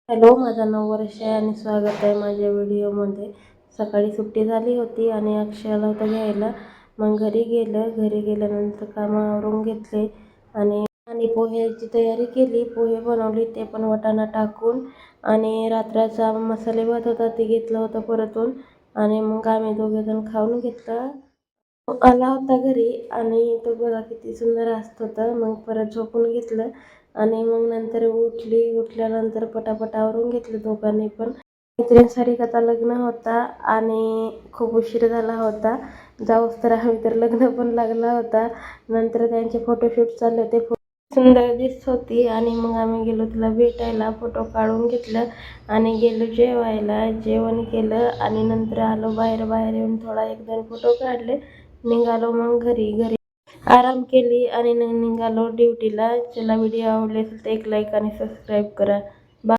Hello, माझं नाव वर्षा आहे आणि स्वागत आहे माझ्या व्हिडिओमध्ये. सकाळी सुट्टी झाली होती आणि अक्षय आला होता घ्यायला. मग घरी गेल्यानंतर कामावरून घेतले आणि आणि पोह्याची तयारी केली. पोहे बनवले, ते पण वाटाणा टाकून. आणि रात्रीचा मसाले भात होता, ते घेतलं होतं परतून. आणि मग आम्ही दोघेजण खाऊन घेतलं. आला होता घरी आणि तो बघा किती सुंदर असत होता. मग परत झोपून घेतलं आणि मग नंतर उठल्यानंतर पटापट आवरून घेतलं दोघांनी पण. मैत्रीण सारिकाचा लग्न होता आणि खूप उशीर झाला होता. जाऊस तर आम्ही तर लग्न पण लागला होता. नंतर त्यांचे फोटोशूट चालले होते. सुंदर दिसत होती आणि मग आम्ही गेलो तिला भेटायला. फोटो काढून घेतलं आणि गेलो जेवायला. जेवण केलं आणि नंतर आलो बाहेर येऊन थोडा 1-2 फोटो काढले. निघालो मग घरी आराम केली आणि निघालो ड्युटीला. चला, व्हिडिओ आवडले असेल तर एक लाईक आणि सबस्क्राईब करा.